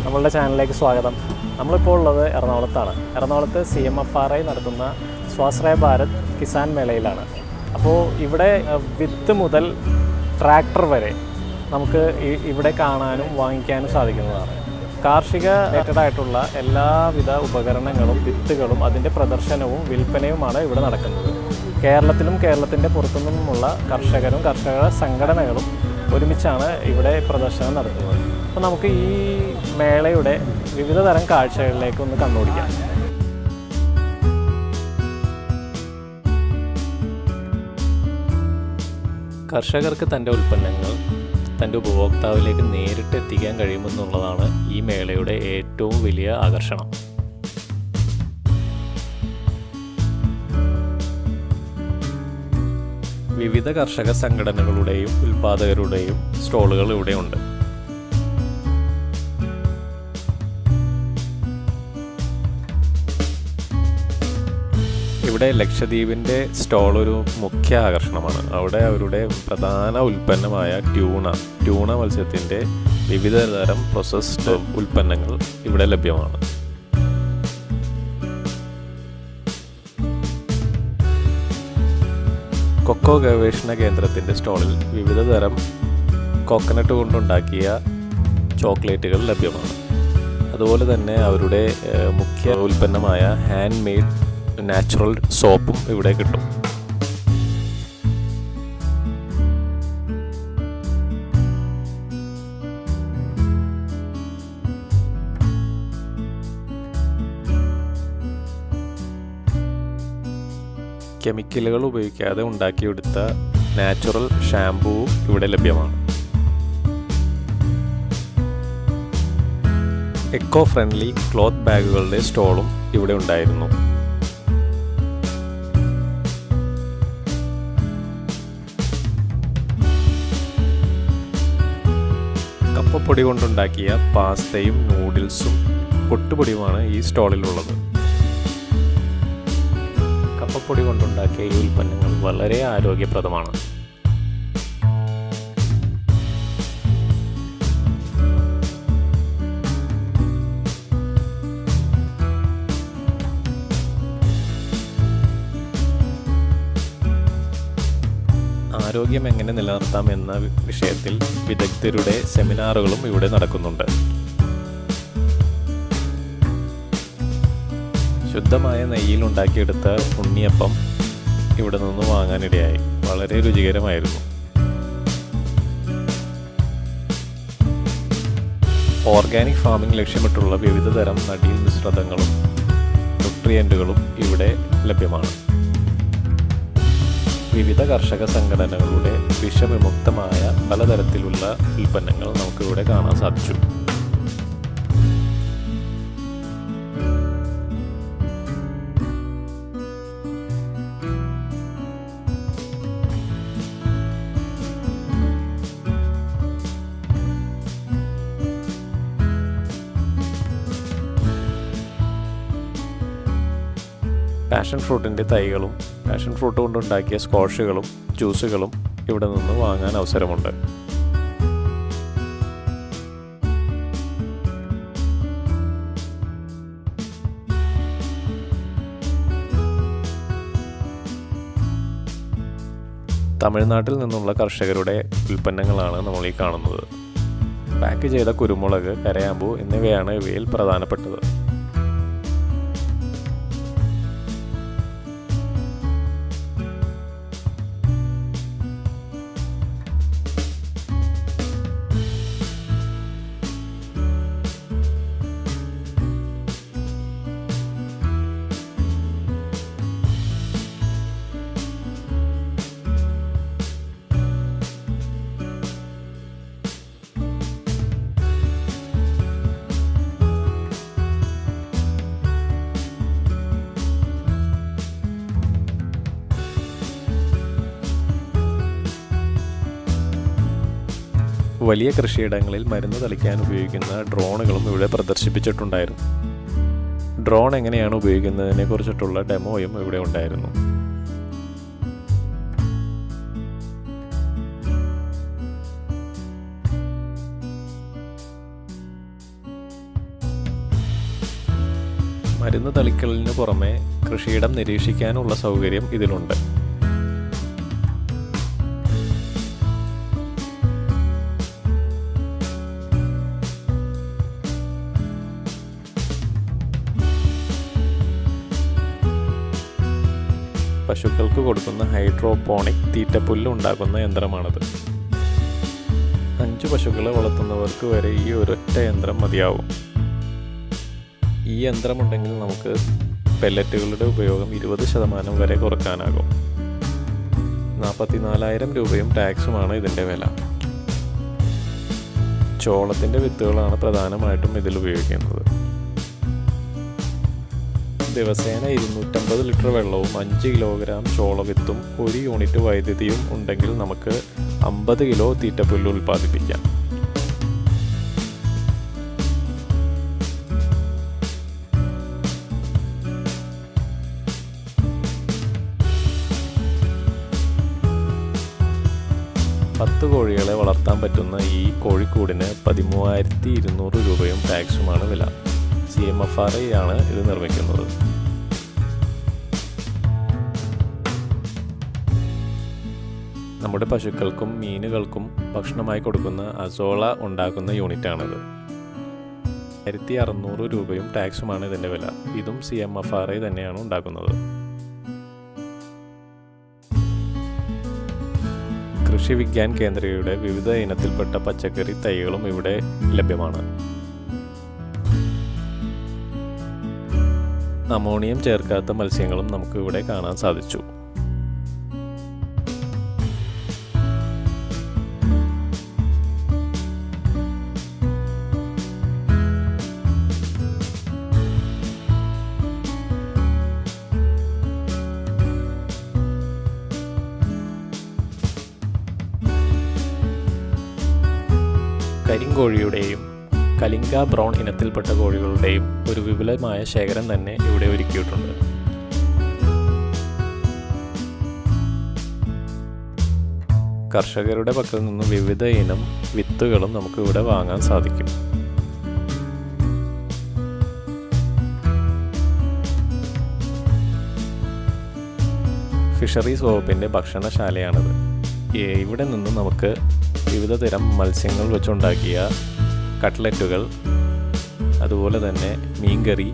നമ്മളുടെ ചാനലിലേക്ക് സ്വാഗതം. നമ്മളിപ്പോൾ ഉള്ളത് എറണാകുളത്താണ്. എറണാകുളത്ത് cmfri നടത്തുന്ന സ്വാശ്രയ ഭാരത് കിസാൻ മേളയിലാണ്. അപ്പോൾ ഇവിടെ വിത്ത് മുതൽ ട്രാക്ടർ വരെ നമുക്ക് ഇവിടെ കാണാനും വാങ്ങിക്കാനും സാധിക്കുന്നതാണ്. കാർഷിക റിലേറ്റഡ് ആയിട്ടുള്ള എല്ലാവിധ ഉപകരണങ്ങളും വിത്തുകളും അതിൻ്റെ പ്രദർശനവും വിൽപ്പനയുമാണ് ഇവിടെ നടക്കുന്നത്. കേരളത്തിലും കേരളത്തിൻ്റെ പുറത്തുനിന്നുമുള്ള കർഷകരും കർഷക സംഘടനകളും ഒരുമിച്ചാണ് ഇവിടെ പ്രദർശനം നടത്തുന്നത്. അപ്പോൾ നമുക്ക് ഈ മേളയുടെ വിവിധ തരം കാഴ്ചകളിലേക്ക് ഒന്ന് കണ്ണോടിക്കാം. കർഷകർക്ക് തൻ്റെ ഉൽപ്പന്നങ്ങൾ തൻ്റെ ഉപഭോക്താവിലേക്ക് നേരിട്ട് എത്തിക്കാൻ കഴിയുമെന്നുള്ളതാണ് ഈ മേളയുടെ ഏറ്റവും വലിയ ആകർഷണം. വിവിധ കർഷക സംഘടനകളുടെയും ഉൽപ്പാദകരുടെയും സ്റ്റോളുകൾ ഇവിടെയുണ്ട്. ഇവിടെ ലക്ഷദ്വീപിൻ്റെ സ്റ്റോൾ ഒരു മുഖ്യ ആകർഷണമാണ്. അവിടെ അവരുടെ പ്രധാന ഉൽപ്പന്നമായ ട്യൂണ മത്സ്യത്തിൻ്റെ വിവിധ തരം പ്രോസസ്ഡ് ഉൽപ്പന്നങ്ങൾ ഇവിടെ ലഭ്യമാണ്. കൊക്കോ ഗവേഷണ കേന്ദ്രത്തിൻ്റെ സ്റ്റോളിൽ വിവിധ തരം കോക്കനട്ട് കൊണ്ടുണ്ടാക്കിയ ചോക്ലേറ്റുകൾ ലഭ്യമാണ്. അതുപോലെ തന്നെ അവരുടെ മുഖ്യ ഉൽപ്പന്നമായ ഹാൻഡ് മെയ്ഡ് നാച്ചുറൽ സോപ്പും ഇവിടെ കിട്ടും. കെമിക്കലുകൾ ഉപയോഗിക്കാതെ ഉണ്ടാക്കിയെടുത്ത നാച്ചുറൽ ഷാംപൂവും ഇവിടെ ലഭ്യമാണ്. എക്കോ ഫ്രണ്ട്ലി ക്ലോത്ത് ബാഗുകളുടെ സ്റ്റോളും ഇവിടെ ഉണ്ടായിരുന്നു. കപ്പപ്പൊടി കൊണ്ടുണ്ടാക്കിയ പാസ്തയും നൂഡിൽസും പൊട്ടുപൊടിയുമാണ് ഈ സ്റ്റോളിലുള്ളത്. കപ്പപ്പൊടി കൊണ്ടുണ്ടാക്കിയ ഈ ഉൽപ്പന്നങ്ങൾ വളരെ ആരോഗ്യപ്രദമാണ്. ആരോഗ്യം എങ്ങനെ നിലനിർത്താം എന്ന വിഷയത്തിൽ വിദഗ്ധരുടെ സെമിനാറുകളും ഇവിടെ നടക്കുന്നുണ്ട്. ശുദ്ധമായ നെയ്യിൽ ഉണ്ടാക്കിയെടുത്ത ഉണ്ണിയപ്പം ഇവിടെ നിന്ന് വാങ്ങാനിടയായി. വളരെ രുചികരമായിരുന്നു. ഓർഗാനിക് ഫാമിംഗ് ലക്ഷ്യമിട്ടുള്ള വിവിധ തരം നടീൽ മിശ്രിതങ്ങളും ന്യൂട്രിയൻറ്റുകളും ഇവിടെ ലഭ്യമാണ്. വിവിധ കർഷക സംഘടനകളുടെ വിഷവിമുക്തമായ പലതരത്തിലുള്ള ഉൽപ്പന്നങ്ങൾ നമുക്കിവിടെ കാണാൻ സാധിച്ചു. പാഷൻ ഫ്രൂട്ടിൻ്റെ തൈകളും പാഷൻ ഫ്രൂട്ട് കൊണ്ടുണ്ടാക്കിയ സ്ക്വാഷുകളും ജ്യൂസുകളും ഇവിടെ നിന്ന് വാങ്ങാൻ അവസരമുണ്ട്. തമിഴ്നാട്ടിൽ നിന്നുള്ള കർഷകരുടെ ഉൽപ്പന്നങ്ങളാണ് നമ്മൾ ഈ കാണുന്നത്. പാക്ക് ചെയ്ത കുരുമുളക്, കരയാമ്പൂ എന്നിവയാണ് ഇവയിൽ പ്രധാനപ്പെട്ടത്. വലിയ കൃഷിയിടങ്ങളിൽ മരുന്ന് തളിക്കാൻ ഉപയോഗിക്കുന്ന ഡ്രോണുകളും ഇവിടെ പ്രദർശിപ്പിച്ചിട്ടുണ്ടായിരുന്നു. ഡ്രോൺ എങ്ങനെയാണ് ഉപയോഗിക്കുന്നതിനെ കുറിച്ചിട്ടുള്ള ഡെമോയും ഇവിടെ ഉണ്ടായിരുന്നു. മരുന്ന് തളിക്കലിന് പുറമെ കൃഷിയിടം നിരീക്ഷിക്കാനുള്ള സൗകര്യം ഇതിലുണ്ട്. പശുക്കൾക്ക് കൊടുക്കുന്ന ഹൈഡ്രോപോണിക് തീറ്റപ്പുല്ല് ഉണ്ടാക്കുന്ന യന്ത്രമാണത്. 5 പശുക്കളെ വളർത്തുന്നവർക്ക് വരെ ഈ ഒരൊറ്റ യന്ത്രം മതിയാവും. ഈ യന്ത്രമുണ്ടെങ്കിൽ നമുക്ക് പെല്ലറ്റുകളുടെ ഉപയോഗം 20% വരെ കുറയ്ക്കാനാകും. 44,000 രൂപയും ടാക്സുമാണ് ഇതിൻ്റെ വില. ചോളത്തിൻ്റെ വിത്തുകളാണ് പ്രധാനമായിട്ടും ഇതിൽ ഉപയോഗിക്കുന്നത്. ദിവസേന 250 ലിറ്റർ വെള്ളവും 5 കിലോഗ്രാം ചോളവിത്തും 1 യൂണിറ്റ് വൈദ്യുതിയും ഉണ്ടെങ്കിൽ നമുക്ക് 50 കിലോ തീറ്റപ്പുല്ല് ഉൽപ്പാദിപ്പിക്കാം. പത്ത് കോഴികളെ വളർത്താൻ പറ്റുന്ന ഈ കോഴിക്കൂടിന് 13,200 രൂപയും ടാക്സുമാണ് വില. cmfri ആണ് ഇത് നിർമ്മിക്കുന്നത്. നമ്മുടെ പശുക്കൾക്കും മീനുകൾക്കും ഭക്ഷണമായി കൊടുക്കുന്ന അസോള ഉണ്ടാക്കുന്ന യൂണിറ്റാണിത്. 1,600 രൂപയും ടാക്സുമാണ് ഇതിൻ്റെ വില. ഇതും cmfri തന്നെയാണ് ഉണ്ടാക്കുന്നത്. കൃഷി വിജ്ഞാൻ കേന്ദ്രയുടെ വിവിധ ഇനത്തിൽപ്പെട്ട പച്ചക്കറി തൈകളും ഇവിടെ ലഭ്യമാണ്. അമോണിയം ചേർക്കാത്ത മത്സ്യങ്ങളും നമുക്ക് ഇവിടെ കാണാൻ സാധിച്ചു. കരിങ്കോഴിയുടെയും കലിംഗ ബ്രൗൺ ഇനത്തിൽപ്പെട്ട കോഴികളുടെയും ഒരു വിപുലമായ ശേഖരം തന്നെ ഇവിടെ ഒരുക്കിയിട്ടുണ്ട്. കർഷകരുടെ പക്കൽ നിന്ന് വിവിധ ഇനം വിത്തുകളും നമുക്ക് ഇവിടെ വാങ്ങാൻ സാധിക്കും. ഫിഷറീസ് വകുപ്പിൻ്റെ ഭക്ഷണശാലയാണിത്. ഇവിടെ നിന്ന് നമുക്ക് വിവിധ തരം മത്സ്യങ്ങൾ വെച്ചുണ്ടാക്കിയ കട്ട്ലറ്റുകൾ, അതുപോലെ തന്നെ മീൻകറി,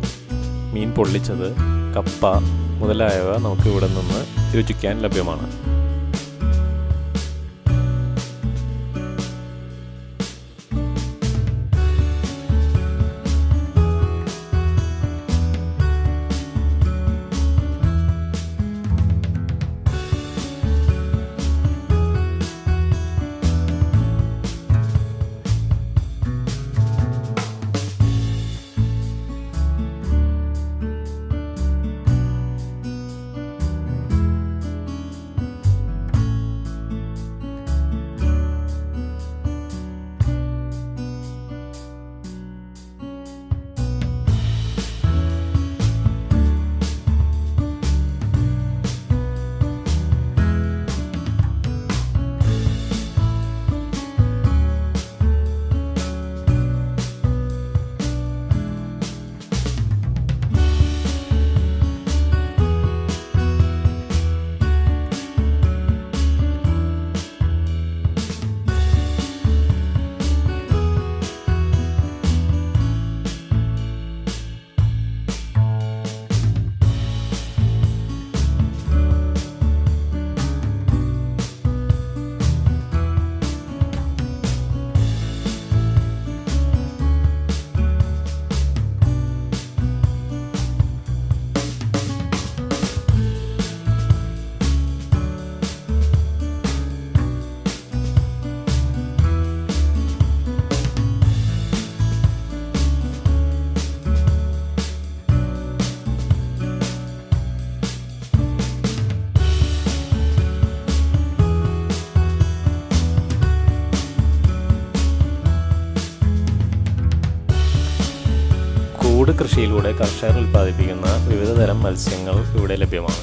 മീൻ പൊള്ളിച്ചത്, കപ്പ മുതലായവ നമുക്ക് ഇവിടെ നിന്ന് രുചിക്കാൻ ലഭ്യമാണ്. കൂട് കൃഷിയിലൂടെ കർഷകർ ഉൽപ്പാദിപ്പിക്കുന്ന വിവിധതരം മത്സ്യങ്ങൾ ഇവിടെ ലഭ്യമാണ്.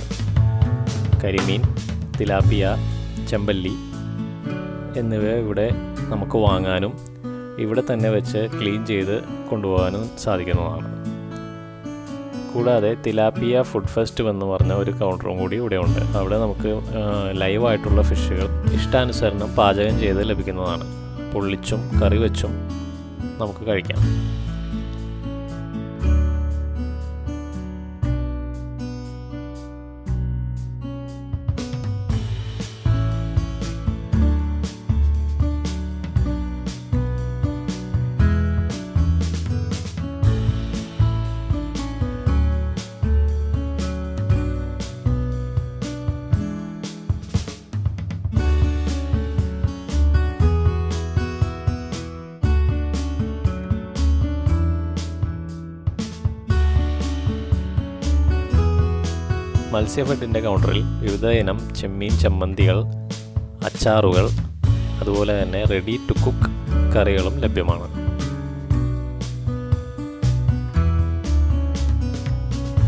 കരിമീൻ, തിലാപ്പിയ, ചെമ്പല്ലി എന്നിവ ഇവിടെ നമുക്ക് വാങ്ങാനും ഇവിടെ തന്നെ വെച്ച് ക്ലീൻ ചെയ്ത് കൊണ്ടുപോകാനും സാധിക്കുന്നതാണ്. കൂടാതെ തിലാപ്പിയ ഫുഡ് ഫെസ്റ്റ് എന്ന് പറഞ്ഞ ഒരു കൗണ്ടറും കൂടി ഇവിടെ ഉണ്ട്. അവിടെ നമുക്ക് ലൈവായിട്ടുള്ള ഫിഷുകൾ ഇഷ്ടാനുസരണം പാചകം ചെയ്ത് ലഭിക്കുന്നതാണ്. പൊള്ളിച്ചും കറി വെച്ചും നമുക്ക് കഴിക്കാം. മത്സ്യഫെഡിൻ്റെ കൗണ്ടറിൽ വിവിധ ഇനം ചെമ്മീൻ ചമ്മന്തികൾ, അച്ചാറുകൾ, അതുപോലെ തന്നെ റെഡി ടു കുക്ക് കറികളും ലഭ്യമാണ്.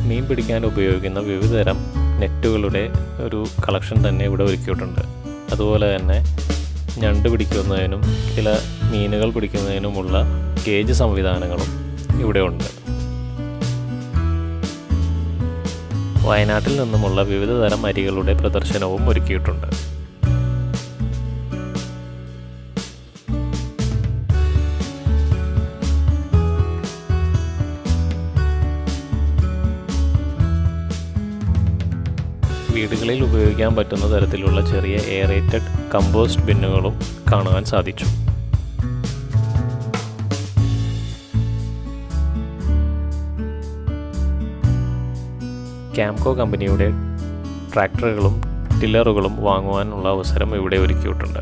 മീൻ പിടിക്കാൻ ഉപയോഗിക്കുന്ന വിവിധതരം നെറ്റുകളുടെ ഒരു കളക്ഷൻ തന്നെ ഇവിടെ ഒരുക്കിയിട്ടുണ്ട്. അതുപോലെ തന്നെ ഞണ്ട് പിടിക്കുന്നതിനും ചില മീനുകൾ പിടിക്കുന്നതിനുമുള്ള ഗേജ് സംവിധാനങ്ങളും ഇവിടെ ഉണ്ട്. വയനാട്ടിൽ നിന്നുമുള്ള വിവിധ തരം അരികളുടെ പ്രദർശനവും ഒരുക്കിയിട്ടുണ്ട്. വീടുകളിൽ ഉപയോഗിക്കാൻ പറ്റുന്ന തരത്തിലുള്ള ചെറിയ എയറേറ്റഡ് കമ്പോസ്റ്റ് ബിന്നുകളും കാണുവാൻ സാധിച്ചു. ക്യാംകോ കമ്പനിയുടെ ട്രാക്ടറുകളും ടില്ലറുകളും വാങ്ങുവാനുള്ള അവസരം ഇവിടെ ഒരുക്കിയിട്ടുണ്ട്.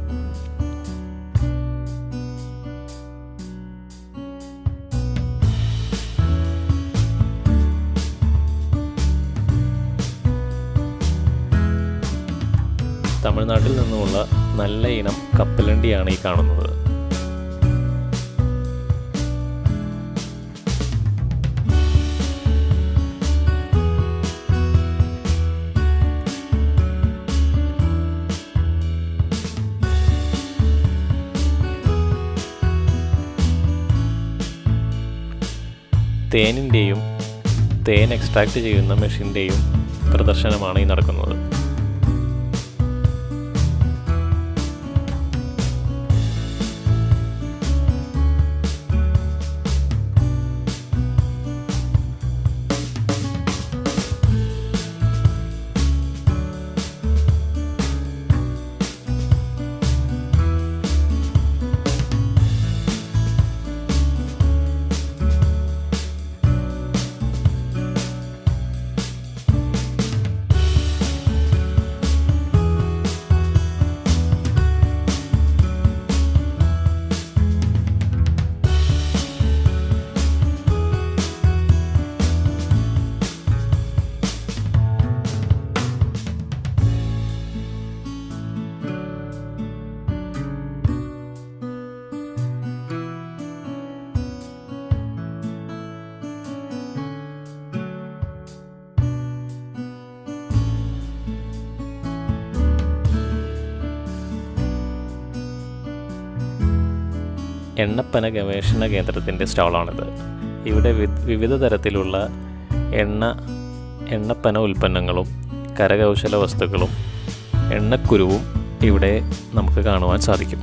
തമിഴ്നാട്ടിൽ നിന്നുമുള്ള നല്ല ഇനം കപ്പലണ്ടിയാണ് ഈ കാണുന്നത്. തേനിൻ്റെയും തേൻ എക്സ്ട്രാക്റ്റ് ചെയ്യുന്ന മെഷീൻ്റെയും പ്രദർശനമാണ് ഈ നടക്കുന്നത്. എണ്ണപ്പന ഗവേഷണ കേന്ദ്രത്തിൻ്റെ സ്റ്റാളാണിത്. ഇവിടെ വിവിധ തരത്തിലുള്ള എണ്ണപ്പന ഉൽപ്പന്നങ്ങളും കരകൗശല വസ്തുക്കളും എണ്ണക്കുരുവും ഇവിടെ നമുക്ക് കാണുവാൻ സാധിക്കും.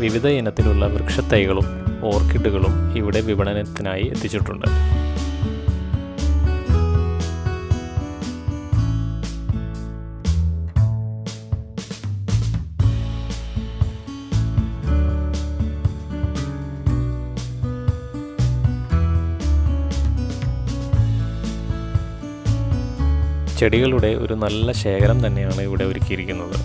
വിവിധ ഇനത്തിലുള്ള വൃക്ഷത്തൈകളും ഓർക്കിഡുകളും ഇവിടെ വിപണനത്തിനായി എത്തിച്ചിട്ടുണ്ട്. ചെടികളുടെ ഒരു നല്ല ശേഖരം തന്നെയാണ് ഇവിടെ ഒരുക്കിയിരിക്കുന്നത്.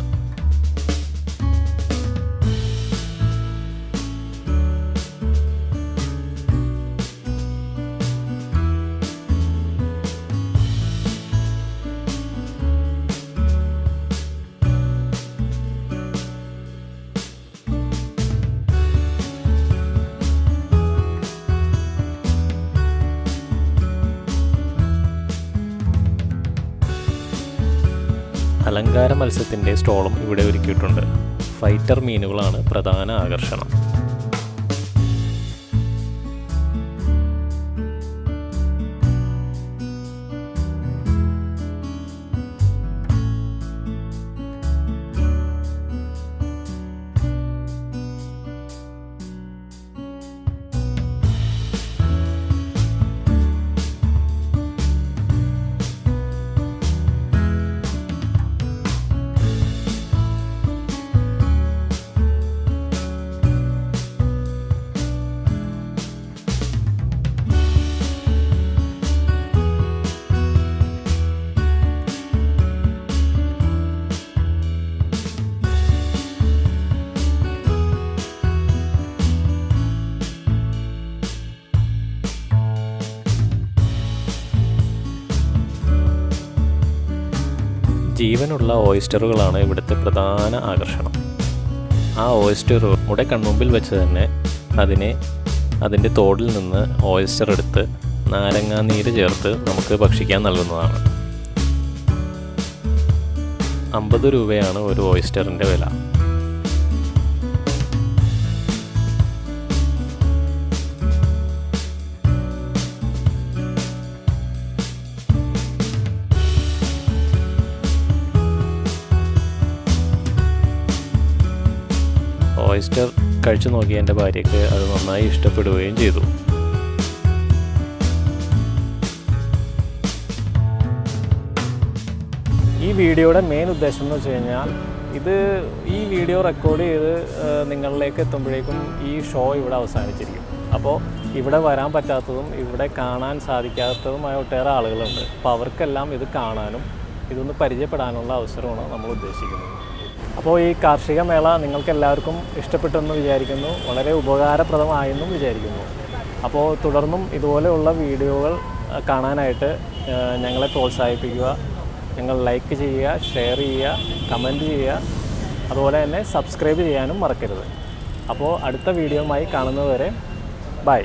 അലങ്കാര മത്സ്യത്തിൻ്റെ സ്റ്റോളും ഇവിടെ ഒരുക്കിയിട്ടുണ്ട്. ഫൈറ്റർ മീനുകളാണ് പ്രധാന ആകർഷണം. ജീവനുള്ള ഓയിസ്റ്ററുകളാണ് ഇവിടുത്തെ പ്രധാന ആകർഷണം. ആ ഓയിസ്റ്റർ നമ്മുടെ കൺമുമ്പിൽ വെച്ച് തന്നെ അതിൻ്റെ തോടിൽ നിന്ന് ഓയിസ്റ്റർ എടുത്ത് നാരങ്ങാനീര് ചേർത്ത് നമുക്ക് ഭക്ഷിക്കാൻ നൽകുന്നതാണ്. 50 രൂപയാണ് ഒരു ഓയിസ്റ്ററിൻ്റെ വില. ഓയിസ്റ്റർ കഴിച്ചു നോക്കിയ എൻ്റെ ഭാര്യയ്ക്ക് അത് നന്നായി ഇഷ്ടപ്പെടുകയും ചെയ്തു. ഈ വീഡിയോയുടെ മെയിൻ ഉദ്ദേശം എന്ന് വെച്ച് കഴിഞ്ഞാൽ ഈ വീഡിയോ റെക്കോർഡ് ചെയ്ത് നിങ്ങളിലേക്ക് എത്തുമ്പോഴേക്കും ഈ ഷോ ഇവിടെ അവസാനിച്ചിരിക്കും. അപ്പോൾ ഇവിടെ വരാൻ പറ്റാത്തതും ഇവിടെ കാണാൻ സാധിക്കാത്തതുമായ ഒട്ടേറെ ആളുകളുണ്ട്. അപ്പോൾ അവർക്കെല്ലാം ഇത് കാണാനും ഇതൊന്ന് പരിചയപ്പെടാനുള്ള അവസരമാണ് നമ്മൾ ഉദ്ദേശിക്കുന്നത്. അപ്പോൾ ഈ കാർഷിക മേള നിങ്ങൾക്ക് എല്ലാവർക്കും ഇഷ്ടപ്പെട്ടെന്ന് വിചാരിക്കുന്നു, വളരെ ഉപകാരപ്രദമായെന്നും വിചാരിക്കുന്നു. അപ്പോൾ തുടർന്നും ഇതുപോലെയുള്ള വീഡിയോകൾ കാണാനായിട്ട് ഞങ്ങളെ പ്രോത്സാഹിപ്പിക്കുക. നിങ്ങൾ ലൈക്ക് ചെയ്യുക, ഷെയർ ചെയ്യുക, കമൻറ്റ് ചെയ്യുക, അതുപോലെ തന്നെ സബ്സ്ക്രൈബ് ചെയ്യാനും മറക്കരുത്. അപ്പോൾ അടുത്ത വീഡിയോയുമായി കാണുന്നതുവരെ ബൈ.